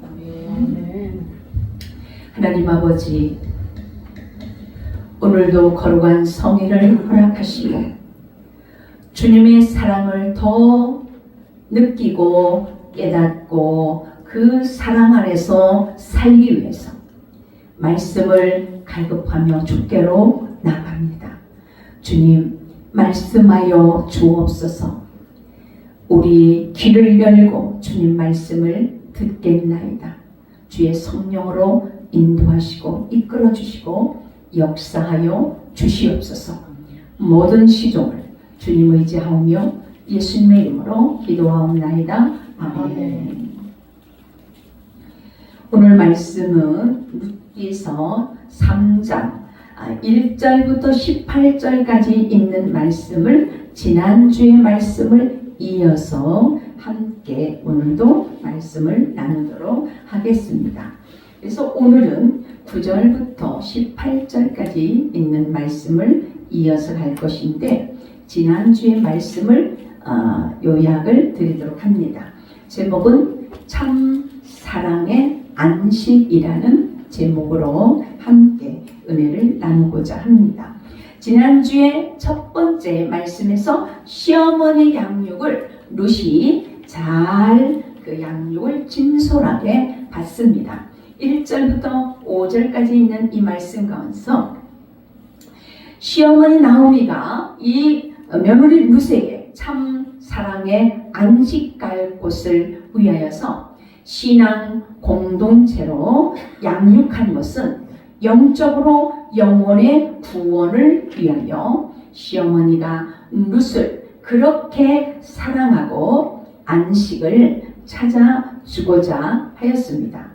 아멘. 하나님 아버지, 오늘도 거룩한 성회를 허락하시고 주님의 사랑을 더 느끼고 깨닫고 그 사랑 안에서 살기 위해서 말씀을 갈급하며 주께로 나갑니다. 주님, 말씀하여 주옵소서. 우리 귀를 열고 주님 말씀을 듣겠나이다. 주의 성령으로 인도하시고 이끌어 주시고 역사하여 주시옵소서. 모든 시종을 주님 의지하오며 예수님의 이름으로 기도하옵나이다. 아멘. 오늘 말씀은 룻기서 3장 1절부터 18절까지 있는 말씀을 지난주의 말씀을 이어서 함께 오늘도 말씀을 나누도록 하겠습니다. 그래서 오늘은 9절부터 18절까지 있는 말씀을 이어서 할 것인데 지난주의 말씀을 요약을 드리도록 합니다. 제목은 참 사랑의 안식이라는 제목으로 함께 은혜를 나누고자 합니다. 지난주에 첫 번째 말씀에서 시어머니 양육을 룻이 잘 그 양육을 진솔하게 받습니다. 1절부터 5절까지 있는 이 말씀 가운데서 시어머니 나오미가 이 며느리 룻에게 참 사랑의 안식 갈 곳을 위하여서 신앙 공동체로 양육한 것은 영적으로 영혼의 구원을 위하여 시어머니가 룻을 그렇게 사랑하고 안식을 찾아주고자 하였습니다.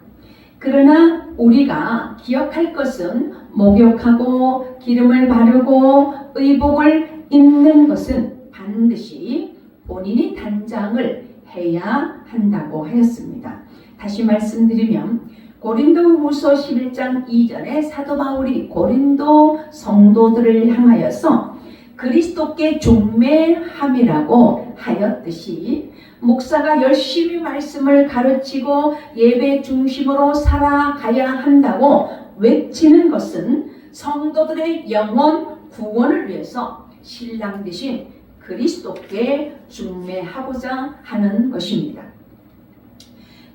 그러나 우리가 기억할 것은 목욕하고 기름을 바르고 의복을 입는 것은 반드시 본인이 단장을 해야 한다고 하였습니다. 다시 말씀드리면 고린도후서 11장 2절에 사도 바울이 고린도 성도들을 향하여서 그리스도께 중매함이라고 하였듯이 목사가 열심히 말씀을 가르치고 예배 중심으로 살아가야 한다고 외치는 것은 성도들의 영혼 구원을 위해서 신랑 되신 그리스도께 중매하고자 하는 것입니다.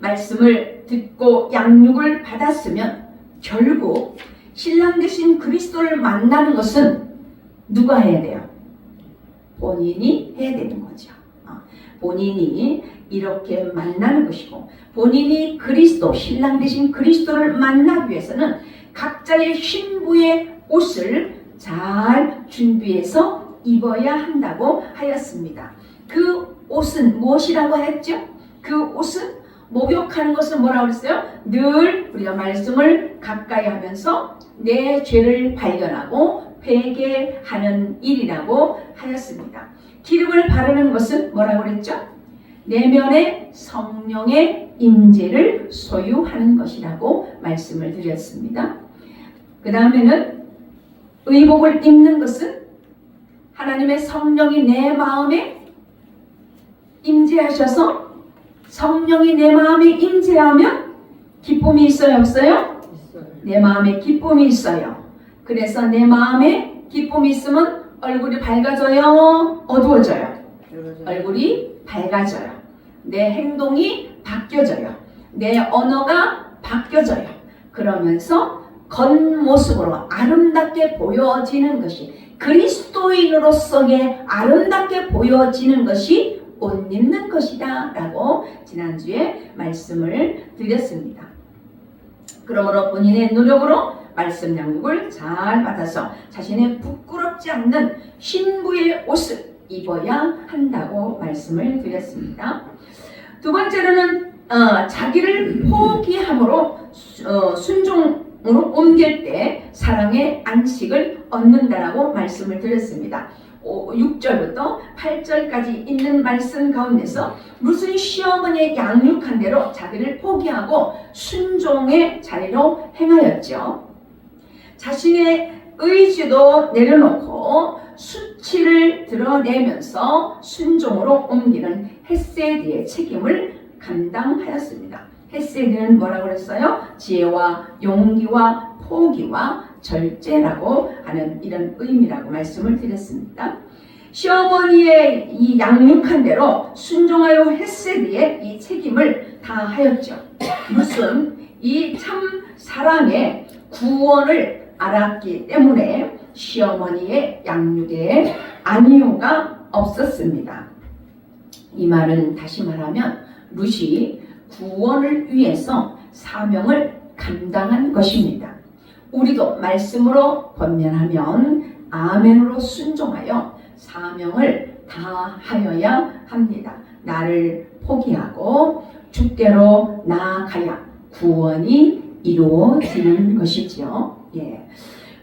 말씀을 듣고 양육을 받았으면 결국 신랑 되신 그리스도를 만나는 것은 누가 해야 돼요? 본인이 해야 되는 거죠. 본인이 이렇게 만나는 것이고 본인이 그리스도, 신랑 되신 그리스도를 만나기 위해서는 각자의 신부의 옷을 잘 준비해서 입어야 한다고 하였습니다. 그 옷은 무엇이라고 했죠? 그 옷은 목욕하는 것은 뭐라고 그랬어요? 늘 우리가 말씀을 가까이 하면서 내 죄를 발견하고 회개하는 일이라고 하였습니다. 기름을 바르는 것은 뭐라고 그랬죠? 내면의 성령의 임재를 소유하는 것이라고 말씀을 드렸습니다. 그 다음에는 의복을 입는 것은 하나님의 성령이 내 마음에 임재하셔서 성령이 내 마음에 임재하면 기쁨이 있어요, 없어요? 있어요. 내 마음에 기쁨이 있어요. 그래서 내 마음에 기쁨이 있으면 얼굴이 밝아져요, 어두워져요? 얼굴이 밝아져요. 내 행동이 바뀌어져요. 내 언어가 바뀌어져요. 그러면서 겉모습으로 아름답게 보여지는 것이 그리스도인으로서의 아름답게 보여지는 것이 옷 입는 것이다 라고 지난주에 말씀을 드렸습니다. 그러므로 본인의 노력으로 말씀 양육을 잘 받아서 자신의 부끄럽지 않는 신부의 옷을 입어야 한다고 말씀을 드렸습니다. 두 번째로는 자기를 포기함으로 순종으로 옮길 때 사랑의 안식을 얻는다라고 말씀을 드렸습니다. 6절부터 8절까지 있는 말씀 가운데서 룻은 시어머니의 양육한 대로 자기를 포기하고 순종의 자리로 행하였죠. 자신의 의지도 내려놓고 수치를 드러내면서 순종으로 옮기는 헤세드의 책임을 감당하였습니다. 헤세드는 뭐라고 그랬어요? 지혜와 용기와 포기와 절제라고 하는 이런 의미라고 말씀을 드렸습니다. 시어머니의 이 양육한 대로 순종하여 헤세드의 이 책임을 다하였죠. 무슨 이 참 사랑의 구원을 알았기 때문에 시어머니의 양육에 안위호가 없었습니다. 이 말은 다시 말하면 룻이 구원을 위해서 사명을 감당한 것입니다. 우리도 말씀으로 권면하면 아멘으로 순종하여 사명을 다하여야 합니다. 나를 포기하고 주께로 나아가야 구원이 이루어지는 것이죠.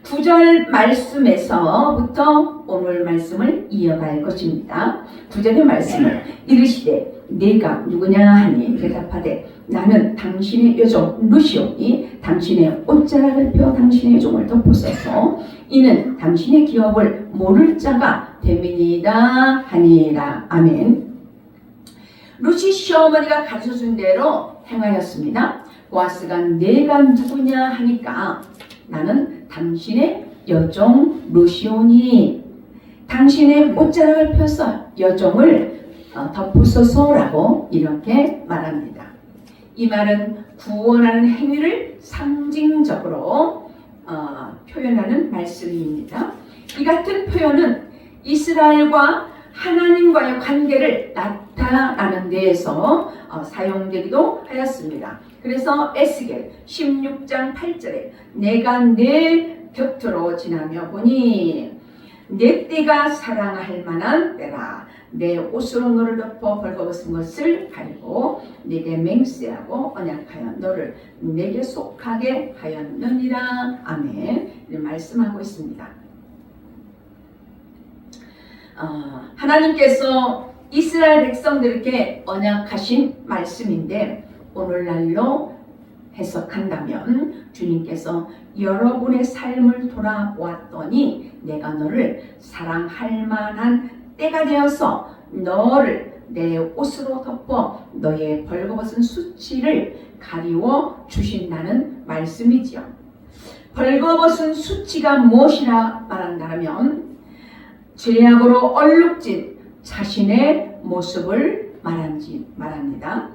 9절 말씀에서부터 오늘 말씀을 이어갈 것입니다. 9절의 말씀을 이르시되 네가 누구냐 하니 대답하되 나는 당신의 여종 룻이오니 당신의 옷자락을 펴 당신의 여종을 덮으소서 이는 당신의 기업을 모를 자가 됨이니이다 하니라. 아멘. 룻이 시어머니가 가르쳐준 대로 행하였습니다. 보아스가 내가 누구냐 하니까 나는 당신의 여종 룻이오니 당신의 옷자락을 펴서 여종을 덮으소서라고 이렇게 말합니다. 이 말은 구원하는 행위를 상징적으로 표현하는 말씀입니다. 이 같은 표현은 이스라엘과 하나님과의 관계를 나타나는 데에서 사용되기도 하였습니다. 그래서 에스겔 16장 8절에 내가 내 곁으로 지나며 보니 내 때가 사랑할 만한 때라 내 옷으로 너를 덮어 벌거벗은 것을 가리고 네게 맹세하고 언약하여 너를 내게 속하게 하였느니라. 아멘. 이렇게 말씀하고 있습니다. 하나님께서 이스라엘 백성들에게 언약하신 말씀인데 오늘날로 해석한다면 주님께서 여러분의 삶을 돌아보았더니 내가 너를 사랑할 만한 때가 되어서 너를 내 옷으로 덮어 너의 벌거벗은 수치를 가리워 주신다는 말씀이지요. 벌거벗은 수치가 무엇이라 말한다면 죄악으로 얼룩진 자신의 모습을 말합니다.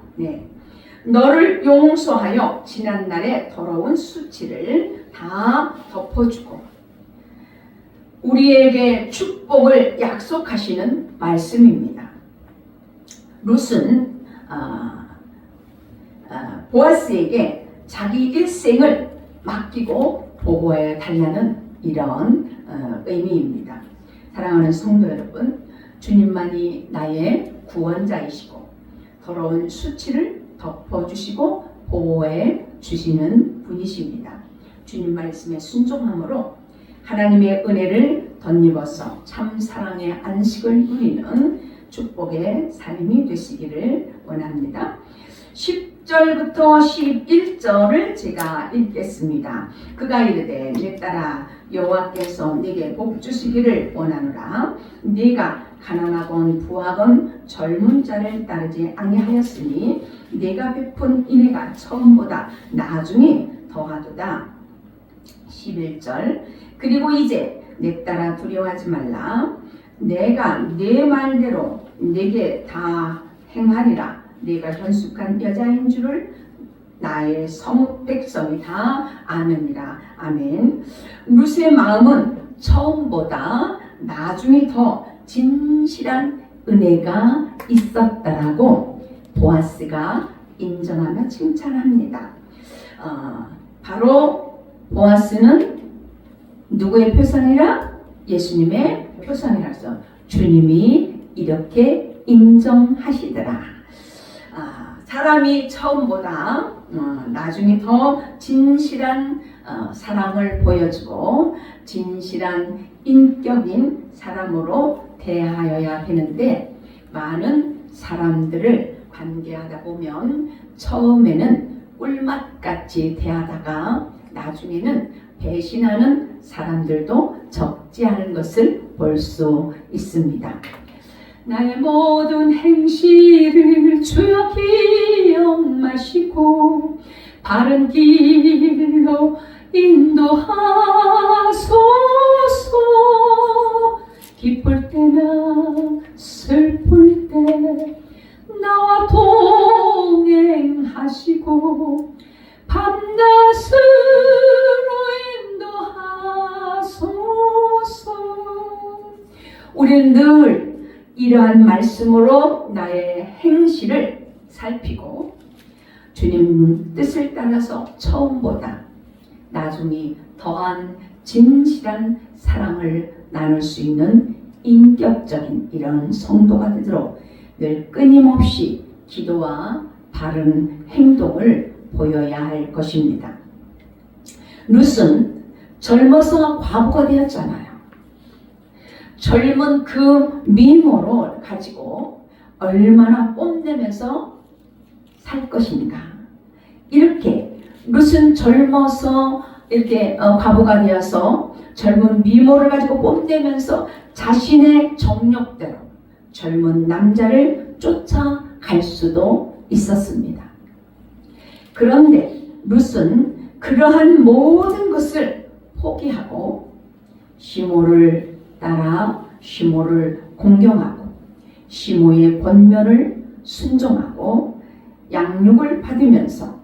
너를 용서하여 지난날의 더러운 수치를 다 덮어주고 우리에게 축복을 약속하시는 말씀입니다. 룻은 보아스에게 자기 일생을 맡기고 보호해 달라는 이런 의미입니다. 사랑하는 성도 여러분, 주님만이 나의 구원자이시고 더러운 수치를 덮어주시고 보호해 주시는 분이십니다. 주님 말씀에 순종함으로 하나님의 은혜를 덧입어서 참 사랑의 안식을 누리는 축복의 삶이 되시기를 원합니다. 10절부터 11절을 제가 읽겠습니다. 그가 이르되 내 딸아 여호와께서 네게 복 주시기를 원하노라. 네가 가난하건 부하건 젊은 자를 따르지 아니하였으니 네가 베푼 인애가 처음보다 나중에 더하도다. 11절 그리고 이제 내 딸아 두려워하지 말라. 내가 네 말대로 네게 다 행하리라. 네가 현숙한 여자인 줄을 나의 성읍 백성이 다 아느니라. 아멘. 룻의 마음은 처음보다 나중에 더 진실한 은혜가 있었다라고 보아스가 인정하며 칭찬합니다. 바로 보아스는 누구의 표상이라? 예수님의 표상이라서 주님이 이렇게 인정하시더라. 사람이 처음보다 나중에 더 진실한 사랑을 보여주고 진실한 인격인 사람으로 대하여야 되는데 많은 사람들을 관계하다 보면 처음에는 꿀맛같이 대하다가 나중에는 배신하는 사람들도 적지 않은 것을 볼 수 있습니다. 나의 모든 행실을 주여 기억마시고 바른 길로 인도하소서. 기쁠 때나 슬플 때 나와 동행하시고 밤낮으로 인도하소서. 우리는 늘 이러한 말씀으로 나의 행실을 살피고 주님 뜻을 따라서 처음보다 나중에 더한 진실한 사랑을 나눌 수 있는 인격적인 이런 성도가 되도록 늘 끊임없이 기도와 바른 행동을 보여야 할 것입니다. 룻은 젊어서 과부가 되었잖아요. 젊은 그 미모를 가지고 얼마나 뽐내면서 살 것인가. 이렇게 룻은 젊어서 이렇게 과부가 되어서 젊은 미모를 가지고 뽐내면서 자신의 정욕대로 젊은 남자를 쫓아갈 수도 있었습니다. 그런데 룻은 그러한 모든 것을 포기하고 시모를 따라 시모를 공경하고 시모의 권면을 순종하고 양육을 받으면서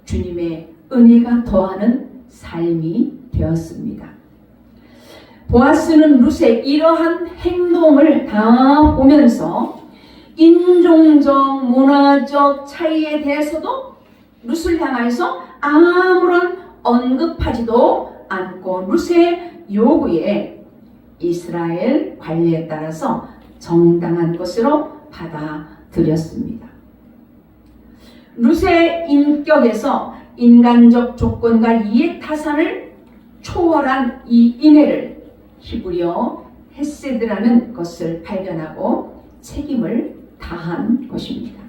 주님의 은혜가 더하는 삶이 되었습니다. 보아스는 룻의 이러한 행동을 다 보면서 인종적, 문화적 차이에 대해서도 룻을 향해서 아무런 언급하지도 않고 룻의 요구에 이스라엘 관리에 따라서 정당한 것으로 받아들였습니다. 룻의 인격에서 인간적 조건과 이해타산을 초월한 이 인애를 히브리어 헤세드라는 것을 발견하고 책임을 다한 것입니다.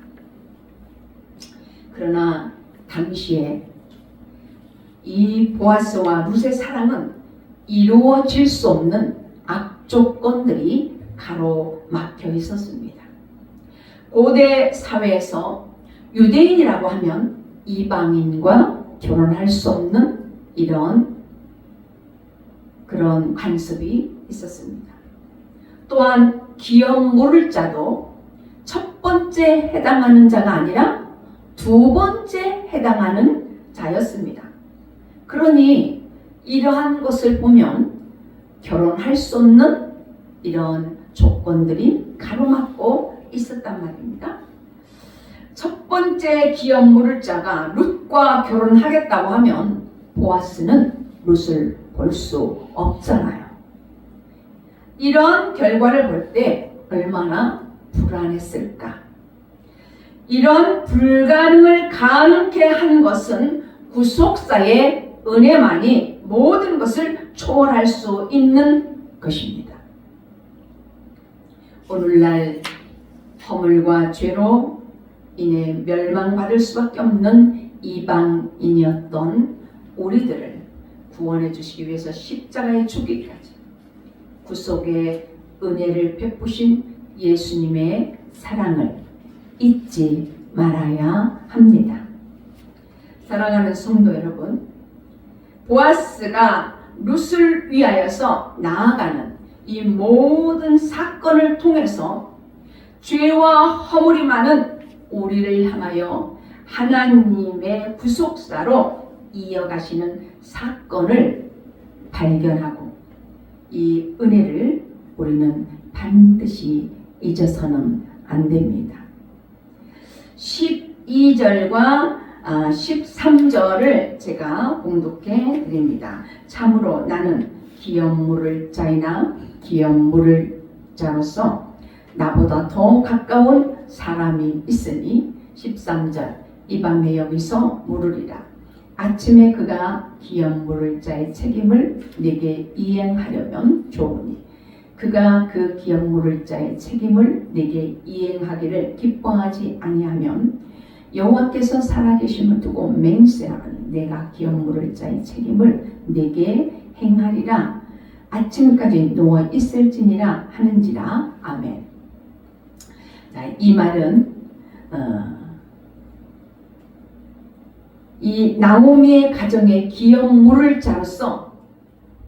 그러나 당시에 이 보아스와 룻의 사랑은 이루어질 수 없는 악조건들이 가로막혀 있었습니다. 고대 사회에서 유대인이라고 하면 이방인과 결혼할 수 없는 그런 관습이 있었습니다. 또한 기업 모를 자도 첫 번째 해당하는 자가 아니라 두 번째 해당하는 자였습니다. 그러니 이러한 것을 보면 결혼할 수 없는 이런 조건들이 가로막고 있었단 말입니다. 첫 번째 기업 물을 자가 룻과 결혼하겠다고 하면 보아스는 룻을 볼 수 없잖아요. 이런 결과를 볼 때 얼마나 불안했을까. 이런 불가능을 가능케 한 것은 구속사의 은혜만이 모든 것을 초월할 수 있는 것입니다. 오늘날 허물과 죄로 인해 멸망받을 수밖에 없는 이방인이었던 우리들을 구원해 주시기 위해서 십자가에 죽기까지 구속의 은혜를 베푸신 예수님의 사랑을 잊지 말아야 합니다. 사랑하는 성도 여러분, 보아스가 룻을 위하여서 나아가는 이 모든 사건을 통해서 죄와 허물이 많은 우리를 향하여 하나님의 구속사로 이어가시는 사건을 발견하고 이 은혜를 우리는 반드시 잊어서는 안 됩니다. 12절과 13절을 제가 봉독해 드립니다. 참으로 나는 기업 물을 자이나 기업 물을 자로서 나보다 더 가까운 사람이 있으니 13절 이 밤에 여기서 물으리라. 아침에 그가 기업 물을 자의 책임을 네게 이행하려면 좋으니 그가 그 기업 물을 자의 책임을 네게 이행하기를 기뻐하지 아니하면 여호와께서 살아계심을 두고 맹세하노니 내가 기업물을 짜의 책임을 내게 행하리라. 아침까지 누워 있을지니라 하는지라. 아멘. 자, 이 말은 이 나오미의 가정에 기업물을 자로서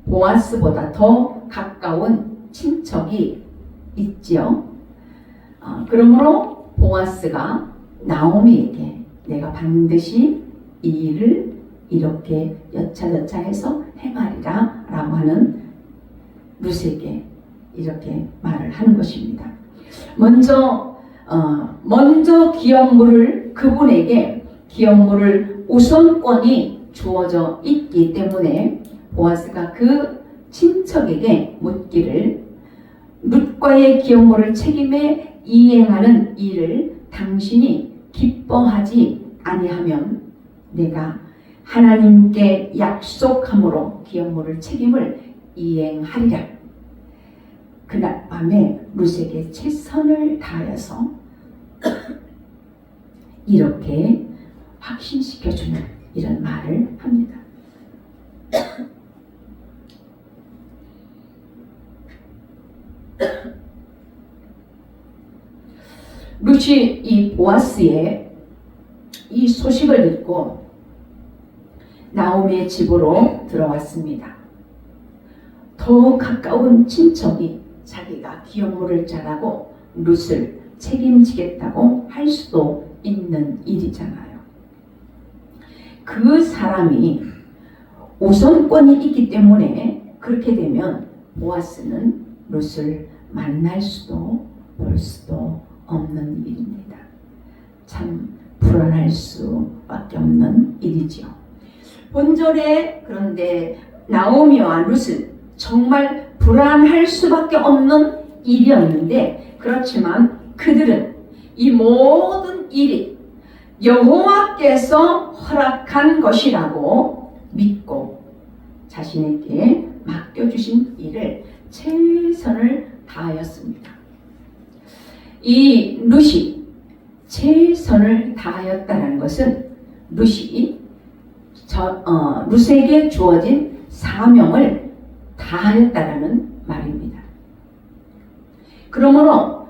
보아스보다 더 가까운 친척이 있지요. 그러므로 보아스가 나오미에게 내가 반드시 이 일을 이렇게 여차저차해서 행하리라 라고 하는 룻에게 이렇게 말을 하는 것입니다. 먼저 기업물을 그분에게 기업물을 우선권이 주어져 있기 때문에 보아스가 그 친척에게 묻기를 룻과의 기업물을 책임에 이행하는 일을 당신이 기뻐하지 아니하면 내가 하나님께 약속함으로 기업물을 책임을 이행하리라. 그날 밤에 룻에게 최선을 다하여서 이렇게 확신시켜주는 이런 말을 합니다. 룻이 이 보아스의 이 소식을 듣고 나오미의 집으로 들어왔습니다. 더 가까운 친척이 자기가 기업물을 짜라고 룻을 책임지겠다고 할 수도 있는 일이잖아요. 그 사람이 우선권이 있기 때문에 그렇게 되면 보아스는 룻을 만날 수도 볼 수도 없는 일입니다. 참 불안할 수밖에 없는 일이지요. 본절에 그런데 나오미와 룻은 정말 불안할 수밖에 없는 일이었는데 그렇지만 그들은 이 모든 일이 여호와께서 허락한 것이라고 믿고 자신에게 맡겨주신 일을 최선을 다하였습니다. 이 룻이 최선을 다하였다는 것은 룻이 룻에게 주어진 사명을 다하였다라는 말입니다. 그러므로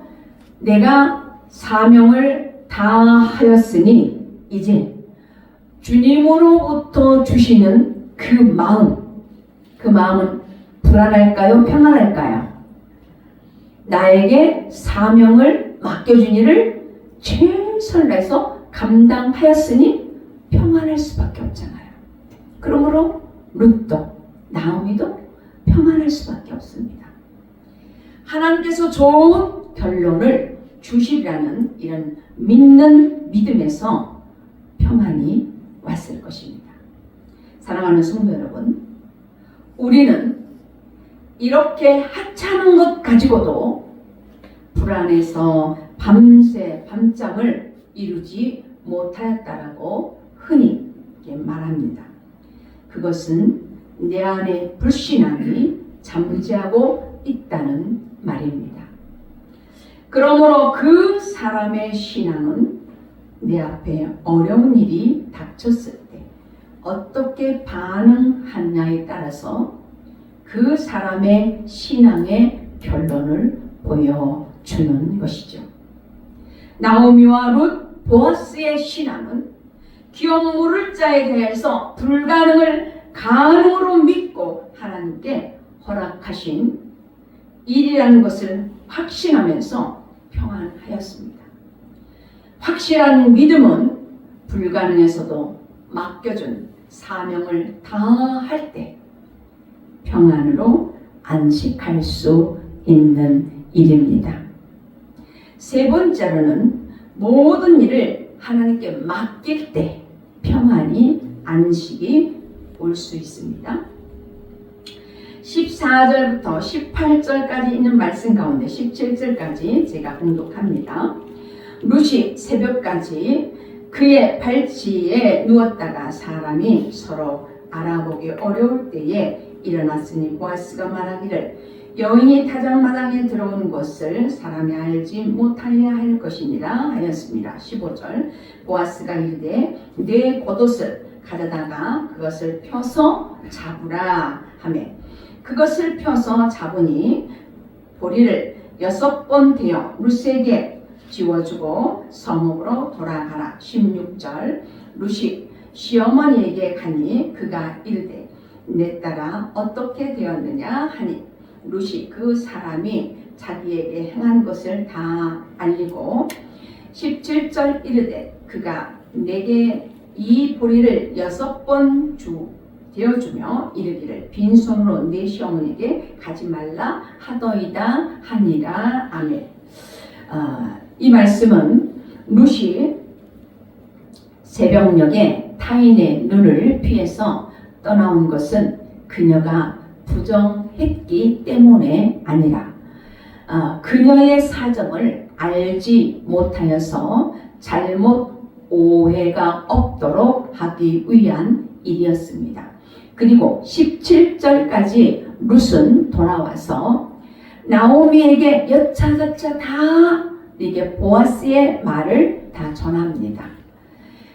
내가 사명을 다하였으니 이제 주님으로부터 주시는 그 마음은 불안할까요? 평안할까요? 나에게 사명을 맡겨준 일을 최선을 다해서 감당하였으니 평안할 수밖에 없잖아요. 그러므로 룻도 나오미도 평안할 수밖에 없습니다. 하나님께서 좋은 결론을 주시라는 이런 믿는 믿음에서 평안이 왔을 것입니다. 사랑하는 성도 여러분, 우리는 이렇게 하찮은 것 가지고도 불안해서 밤새 밤잠을 이루지 못하였다라고 흔히 말합니다. 그것은 내 안에 불신앙이 잠재하고 있다는 말입니다. 그러므로 그 사람의 신앙은 내 앞에 어려운 일이 닥쳤을 때 어떻게 반응하느냐에 따라서 그 사람의 신앙의 결론을 보여주는 것이죠. 나오미와 룻, 보아스의 신앙은 기업물을 자에 대해서 불가능을 가능으로 믿고 하나님께 허락하신 일이라는 것을 확신하면서 평안하였습니다. 확실한 믿음은 불가능에서도 맡겨준 사명을 다할 때 평안으로 안식할 수 있는 일입니다. 세 번째로는 모든 일을 하나님께 맡길 때 평안이 안식이 올 수 있습니다. 14절부터 18절까지 있는 말씀 가운데 17절까지 제가 봉독합니다. 룻이 새벽까지 그의 발치에 누웠다가 사람이 서로 알아보기 어려울 때에 일어났으니 보아스가 말하기를 여인이 타작마당에 들어온 것을 사람이 알지 못하려 할 것이니라 하였습니다. 15절 보아스가 이르되 내 겉옷을 가져다가 그것을 펴서 잡으라 하며 그것을 펴서 잡으니 보리를 6번 대어 룻에게 지워주고 성읍으로 돌아가라. 16절 룻이 시어머니에게 가니 그가 이르되 내 딸아 어떻게 되었느냐 하니 룻이 그 사람이 자기에게 행한 것을 다 알리고 17절 이르되 그가 내게 이 보리를 6번 되어주며 이르기를 빈손으로 내 시어머니에게 가지 말라 하더이다 하니라. 아멘. 이 말씀은 룻이 새벽녘에 타인의 눈을 피해서 떠나온 것은 그녀가 부정했기 때문에 아니라 그녀의 사정을 알지 못하여서 잘못 오해가 없도록 하기 위한 일이었습니다. 그리고 17절까지 룻은 돌아와서 나오미에게 여차저차 다 이게 보아스의 말을 다 전합니다.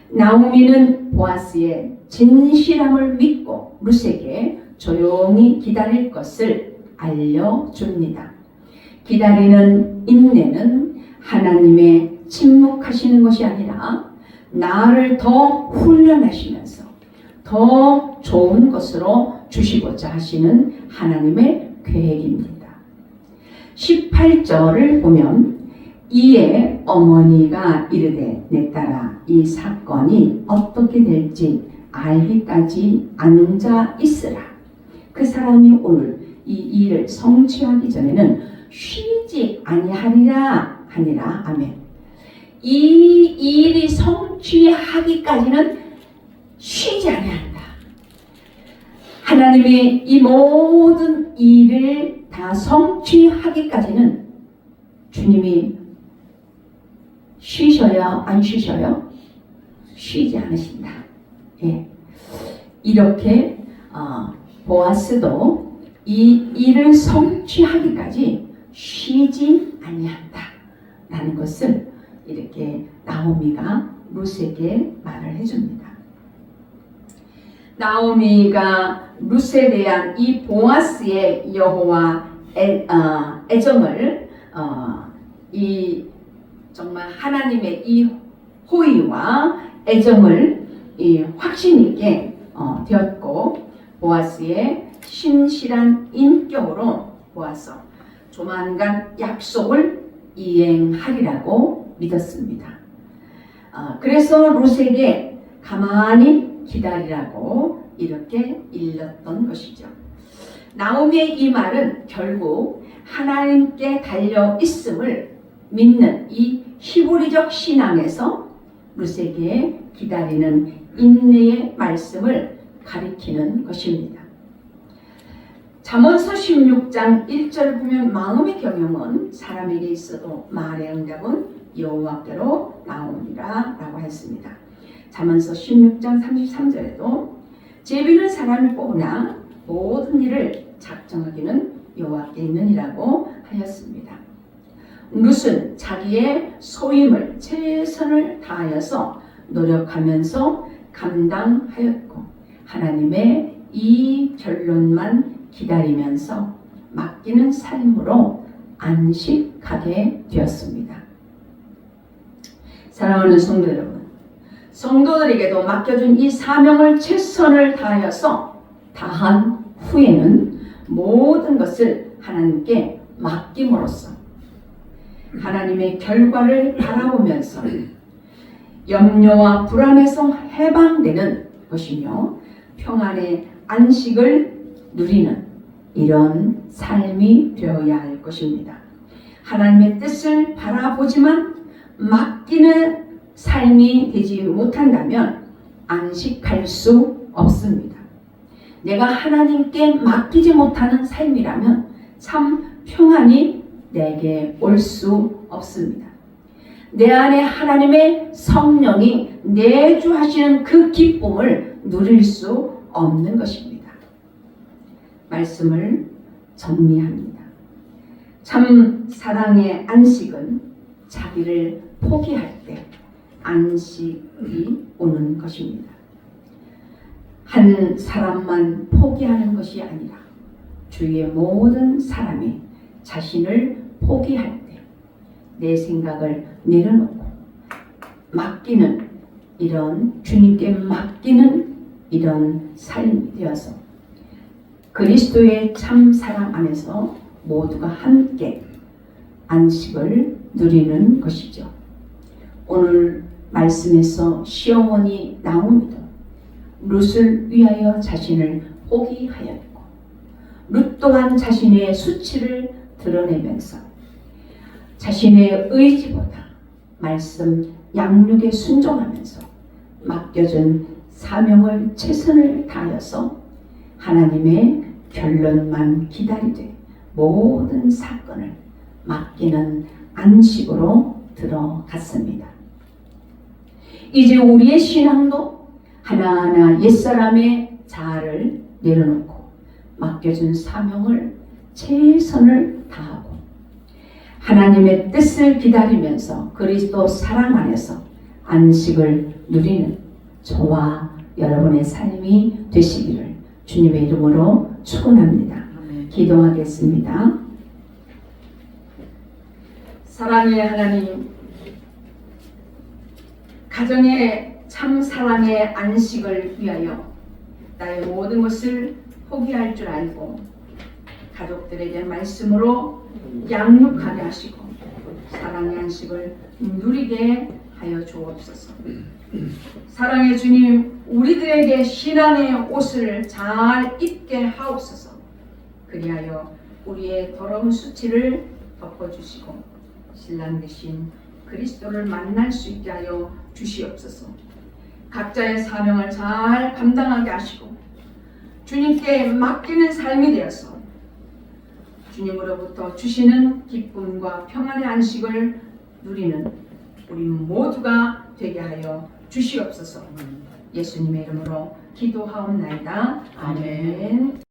나오미는 보아스의 진실함을 믿고 룻에게 조용히 기다릴 것을 알려줍니다. 기다리는 인내는 하나님의 침묵하시는 것이 아니라 나를 더 훈련하시면서 더 좋은 것으로 주시고자 하시는 하나님의 계획입니다. 18절을 보면 이에 어머니가 이르되 내 딸아 이 사건이 어떻게 될지 알기까지 앉아 있으라. 그 사람이 오늘 이 일을 성취하기 전에는 쉬지 아니하리라 하니라. 아멘. 이 일이 성취하기까지는 쉬지 아니한다. 하나님이 이 모든 일을 다 성취하기까지는 주님이 쉬셔요? 안 쉬셔요? 쉬지 않으신다. 예. 이렇게 보아스도 이 일을 성취하기까지 쉬지 아니한다 라는 것을 이렇게 나오미가 룻에게 말을 해줍니다. 나오미가 룻에 대한 이 보아스의 여호와 애정을 이 정말 하나님의 이 호의와 애정을 확신 있게 되었고 보아스의 신실한 인격으로 보아서 조만간 약속을 이행하리라고 믿었습니다. 그래서 룻에게 가만히 기다리라고 이렇게 일렀던 것이죠. 나오미의 이 말은 결국 하나님께 달려 있음을 믿는 이 히브리적 신앙에서 룻에게 기다리는 인내의 말씀을 가리키는 것입니다. 잠언서 16장 1절을 보면 마음의 경영은 사람에게 있어도 말의 응답은 여호와께로 나오니라 라고 했습니다. 잠언서 16장 33절에도 제비는 사람이 뽑으나 모든 일을 작정하기는 여호와께 있느니라고 하였습니다. 룻은 자기의 소임을 최선을 다하여서 노력하면서 감당하였고 하나님의 이 결론만 기다리면서 맡기는 삶으로 안식하게 되었습니다. 사랑하는 성도 여러분, 성도들에게도 맡겨준 이 사명을 최선을 다하여서 다한 후에는 모든 것을 하나님께 맡김으로써 하나님의 결과를 바라보면서 염려와 불안에서 해방되는 것이며 평안의 안식을 누리는 이런 삶이 되어야 할 것입니다. 하나님의 뜻을 바라보지만 맡기는 삶이 되지 못한다면 안식할 수 없습니다. 내가 하나님께 맡기지 못하는 삶이라면 참 평안이 내게 올 수 없습니다. 내 안에 하나님의 성령이 내주하시는 그 기쁨을 누릴 수 없는 것입니다. 말씀을 정리합니다. 참 사랑의 안식은 자기를 포기할 때 안식이 오는 것입니다. 한 사람만 포기하는 것이 아니라 주위의 모든 사람이 자신을 포기할 때 내 생각을 내려놓고 맡기는 이런 주님께 맡기는 이런 삶이 되어서 그리스도의 참 사랑 안에서 모두가 함께 안식을 누리는 것이죠. 오늘 말씀에서 시어머니 나오미도 룻을 위하여 자신을 포기하였고 룻 또한 자신의 수치를 드러내면서 자신의 의지보다 말씀 양육에 순종하면서 맡겨준 사명을 최선을 다하여서 하나님의 결론만 기다리되 모든 사건을 맡기는 안식으로 들어갔습니다. 이제 우리의 신앙도 하나하나 옛사람의 자아를 내려놓고 맡겨준 사명을 최선을 다하고 하나님의 뜻을 기다리면서 그리스도 사랑 안에서 안식을 누리는 저와 여러분의 삶이 되시기를 주님의 이름으로 축원합니다. 기도하겠습니다. 사랑의 하나님, 가정의 참 사랑의 안식을 위하여 나의 모든 것을 포기할 줄 알고 가족들에게 말씀으로 양육하게 하시고 사랑의 안식을 누리게 하여 주옵소서. 사랑의 주님, 우리들에게 신앙의 옷을 잘 입게 하옵소서. 그리하여 우리의 더러운 수치를 덮어주시고 신랑 되신 그리스도를 만날 수 있게 하여 주시옵소서. 각자의 사명을 잘 감당하게 하시고 주님께 맡기는 삶이 되어서 주님으로부터 주시는 기쁨과 평안의 안식을 누리는 우리 모두가 되게 하여 주시옵소서. 예수님의 이름으로 기도하옵나이다. 아멘.